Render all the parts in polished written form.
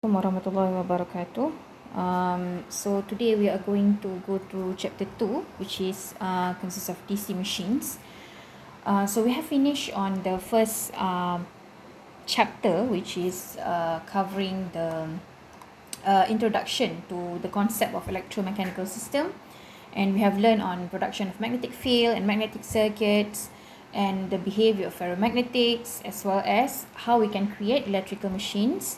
Warahmatullahi wabarakatuh. So today we are going to go through chapter 2, which is consists of DC machines. So we have finished on the first chapter, which is covering the introduction to the concept of electromechanical system, and we have learned on production of magnetic field and magnetic circuits and the behavior of ferromagnetics, as well as how we can create electrical machines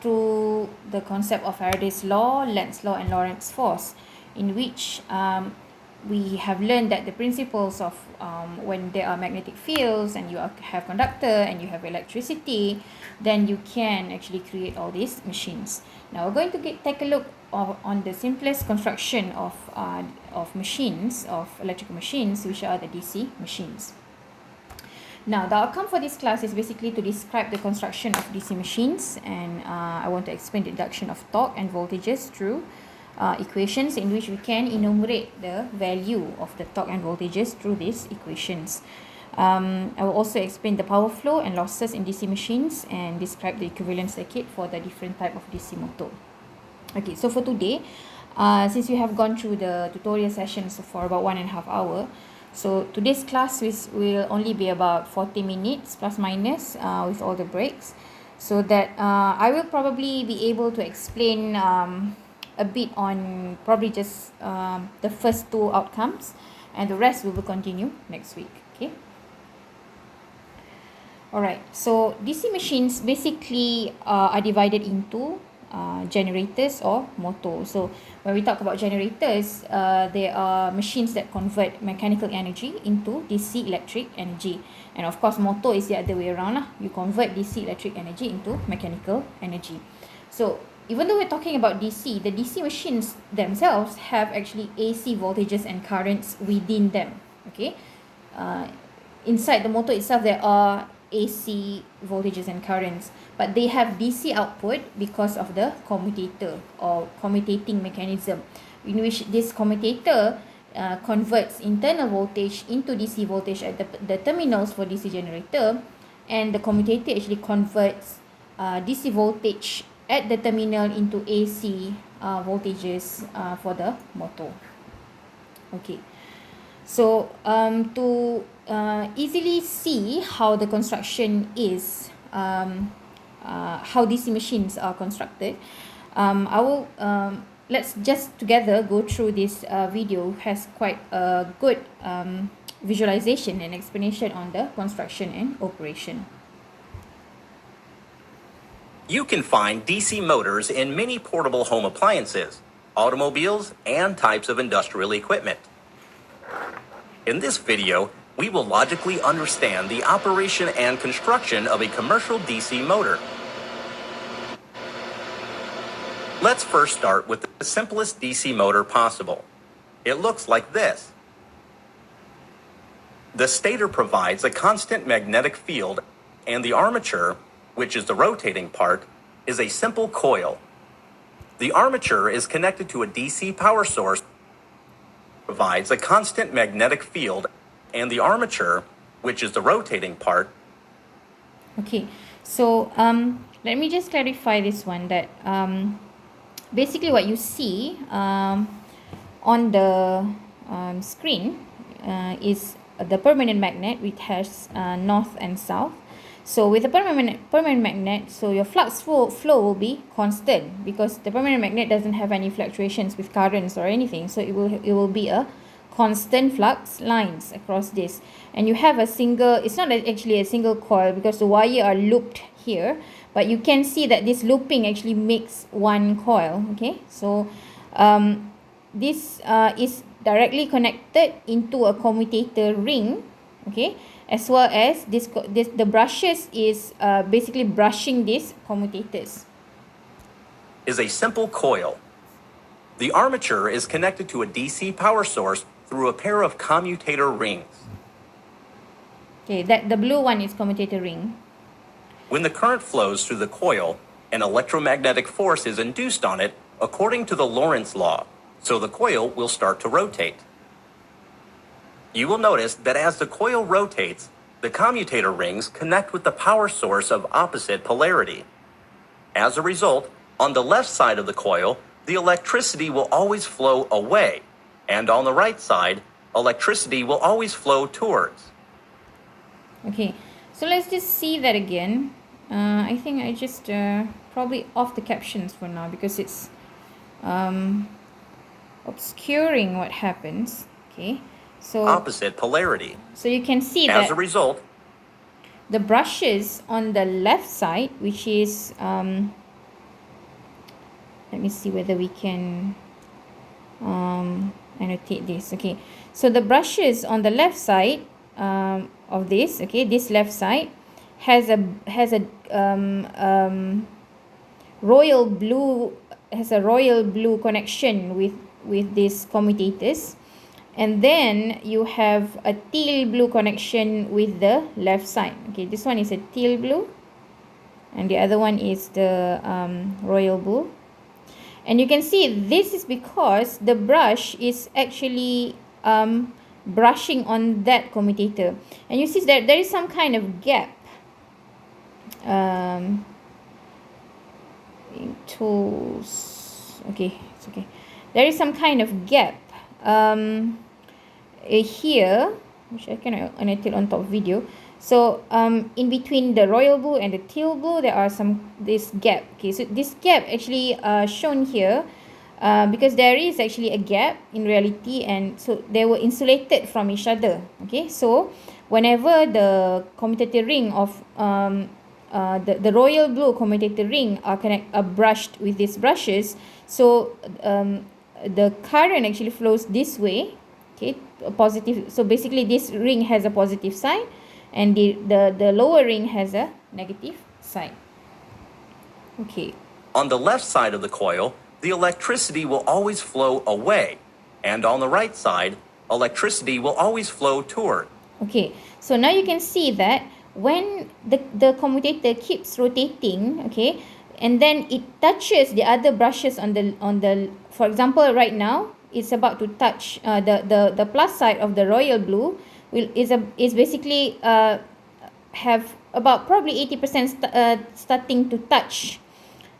through the concept of Faraday's law, Lenz's law, and Lorentz force, in which we have learned that the principles of when there are magnetic fields and have conductor and you have electricity, then you can actually create all these machines. Now we're going to take a look on the simplest construction of machines, of electrical machines, which are the DC machines. Now, the outcome for this class is basically to describe the construction of DC machines, and I want to explain the deduction of torque and voltages through equations in which we can enumerate the value of the torque and voltages through these equations. I will also explain the power flow and losses in DC machines and describe the equivalent circuit for the different type of DC motor. Okay, so for today, since we have gone through the tutorial sessions for about 1.5 hours, so today's class will only be about 40 minutes plus minus with all the breaks, so that I will probably be able to explain a bit on probably just the first two outcomes, and the rest we will continue next week. Okay. Alright, so DC machines basically are divided into generators or motors. So when we talk about generators, they are machines that convert mechanical energy into DC electric energy, and of course motor is the other way around lah. You convert DC electric energy into mechanical energy. So even though we're talking about DC, the DC machines themselves have actually AC voltages and currents within them. Okay, inside the motor itself there are AC voltages and currents, but they have DC output because of the commutator or commutating mechanism, in which this commutator converts internal voltage into DC voltage at the terminals for DC generator, and the commutator actually converts DC voltage at the terminal into AC voltages for the motor. Okay. So to easily see how the construction is, how DC machines are constructed, I will let's just together go through this video. Has quite a good visualization and explanation on the construction and operation. You can find DC motors in many portable home appliances, automobiles, and types of industrial equipment. In this video, we will logically understand the operation and construction of a commercial DC motor. Let's first start with the simplest DC motor possible. It looks like this. The stator provides a constant magnetic field, and the armature, which is the rotating part, is a simple coil. The armature is connected to a DC power source, provides a constant magnetic field, and the armature, which is the rotating part. Okay, so let me just clarify this one, that basically what you see on the screen is the permanent magnet, which has north and south. So with the permanent magnet, so your flux flow will be constant, because the permanent magnet doesn't have any fluctuations with currents or anything. So it will be a constant flux lines across this, and you have a single, it's not actually a single coil because the wire are looped here, but you can see that this looping actually makes one coil. Okay, so this is directly connected into a commutator ring. Okay, as well as the brushes is basically brushing these commutators. Is a simple coil. The armature is connected to a DC power source through a pair of commutator rings. Okay, that the blue one is commutator ring. When the current flows through the coil, an electromagnetic force is induced on it according to the Lorentz law, so the coil will start to rotate. You will notice that as the coil rotates, the commutator rings connect with the power source of opposite polarity. As a result, on the left side of the coil, the electricity will always flow away, and on the right side, electricity will always flow towards. Okay, so let's just see that again. I think I just probably off the captions for now because it's obscuring what happens. Okay, so Opposite polarity. so you can see As that a result, the brushes on the left side, which is let me see whether we can annotate this. Okay, so the brushes on the left side of this, okay, this left side has a royal blue, has a royal blue connection with these commutators, and then you have a teal blue connection with the left side. Okay, this one is a teal blue and the other one is the royal blue. And you can see this is because the brush is actually brushing on that commutator, and you see that there is some kind of gap in tools. Okay, it's okay. There is some kind of gap here, which I can annotate on top video. So in between the royal blue and the teal blue, there are this gap. Okay, so this gap actually shown here because there is actually a gap in reality, and so they were insulated from each other. Okay, so whenever the commutator ring of the royal blue commutator ring are brushed with these brushes, so the current actually flows this way. Okay, a positive. So basically this ring has a positive sign and the lower ring has a negative sign. Okay. on the left side of the coil, the electricity will always flow away, and on the right side, electricity will always flow toward. Okay, so now you can see that when the commutator keeps rotating, okay, and then it touches the other brushes on the for example, right now it's about to touch the plus side of the royal blue is basically have about probably 80% starting to touch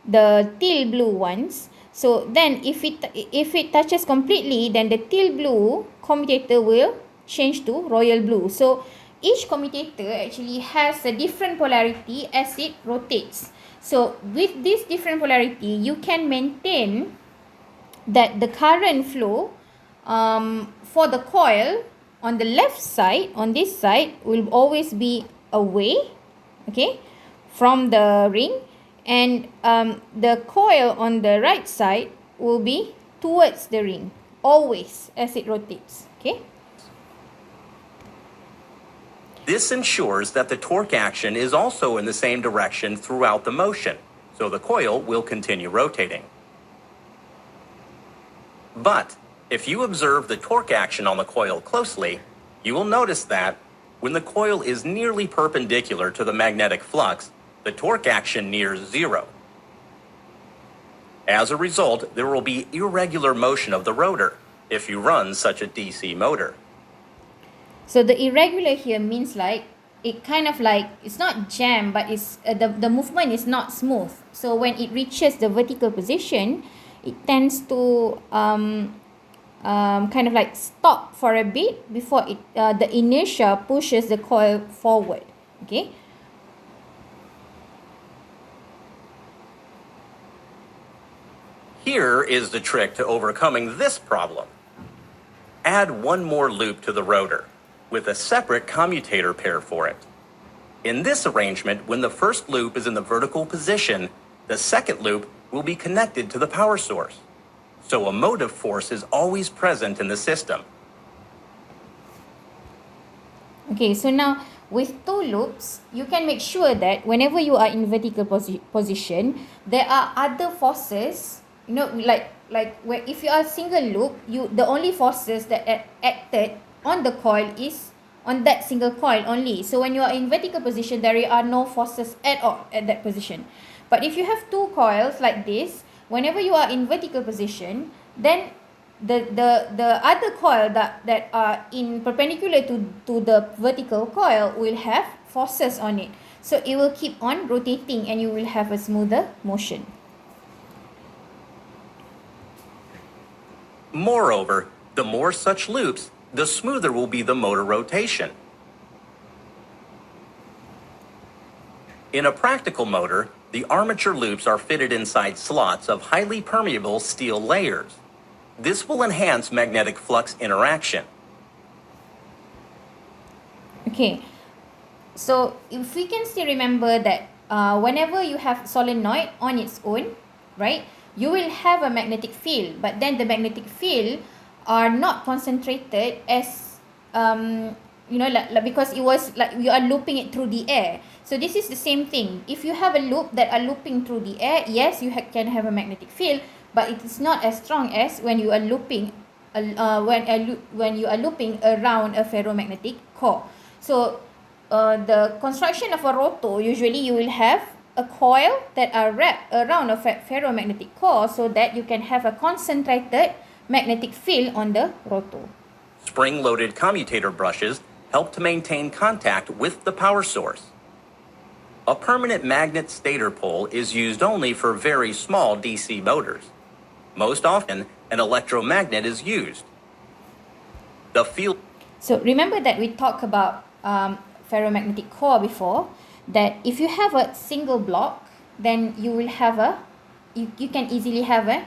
the teal blue ones. So then if it touches completely, then the teal blue commutator will change to royal blue. So each commutator actually has a different polarity as it rotates. So with this different polarity, you can maintain that the current flow for the coil on the left side, on this side, will always be away, okay, from the ring, and the coil on the right side will be towards the ring, always as it rotates. Okay. This ensures that the torque action is also in the same direction throughout the motion, so the coil will continue rotating. But if you observe the torque action on the coil closely, you will notice that when the coil is nearly perpendicular to the magnetic flux, the torque action nears zero. As a result, there will be irregular motion of the rotor if you run such a DC motor. So the irregular here means like it kind of like it's not jam, but it's the movement is not smooth. So when it reaches the vertical position, it tends to kind of like stop for a bit before the inertia pushes the coil forward. Okay. Here is the trick to overcoming this problem. Add one more loop to the rotor, with a separate commutator pair for it. In this arrangement, when the first loop is in the vertical position, the second loop will be connected to the power source. So a motive force is always present in the system. Okay, so now with two loops, you can make sure that whenever you are in vertical position, there are other forces, you know, like where if you are single loop, the only forces that acted on the coil is on that single coil only. So when you are in vertical position, there are no forces at all at that position. But if you have two coils like this, whenever you are in vertical position, then the other coil that are in perpendicular to the vertical coil will have forces on it. So it will keep on rotating and you will have a smoother motion. Moreover, the more such loops, the smoother will be the motor rotation. In a practical motor, the armature loops are fitted inside slots of highly permeable steel layers. This will enhance magnetic flux interaction. Okay, so if we can still remember that whenever you have solenoid on its own, right, you will have a magnetic field, but then the magnetic field are not concentrated as like because it was like you are looping it through the air. So this is the same thing. If you have a loop that are looping through the air, yes, you can have a magnetic field, but it is not as strong as when you are looping when you are looping around a ferromagnetic core. So the construction of a roto, usually you will have a coil that are wrapped around a ferromagnetic core so that you can have a concentrated magnetic field on the roto. Spring-loaded commutator brushes help to maintain contact with the power source. A permanent magnet stator pole is used only for very small DC motors. Most often, an electromagnet is used. The field. So remember that we talked about ferromagnetic core before, that if you have a single block, then you will have you can easily have a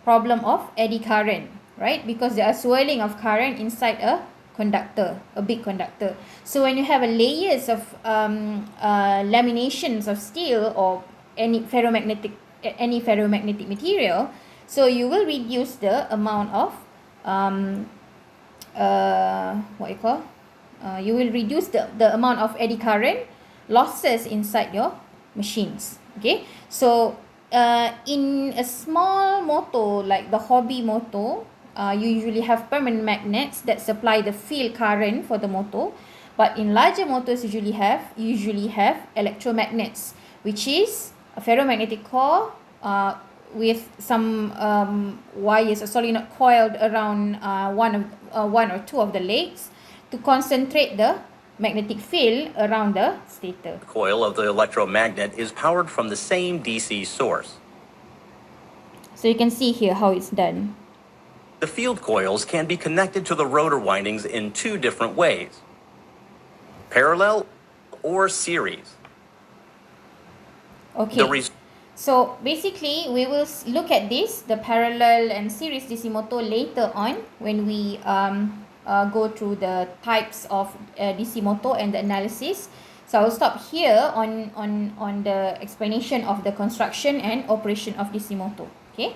problem of eddy current, right? Because there are swirling of current inside a conductor, a big conductor. So when you have a layers of laminations of steel or any ferromagnetic material, so you will reduce the amount of you will reduce the amount of eddy current losses inside your machines. Okay, so in a small motor like the hobby motor, you usually have permanent magnets that supply the field current for the motor, but in larger motors you usually have electromagnets, which is a ferromagnetic core with some wires or solenoid coiled around one or two of the legs to concentrate the magnetic field around the stator. The coil of the electromagnet is powered from the same DC source. So you can see here how it's done. The field coils can be connected to the rotor windings in two different ways: parallel or series. Okay. So basically, we will look at this, the parallel and series DC motor, later on when we go through the types of DC motor and the analysis. So I'll stop here on the explanation of the construction and operation of DC motor. Okay.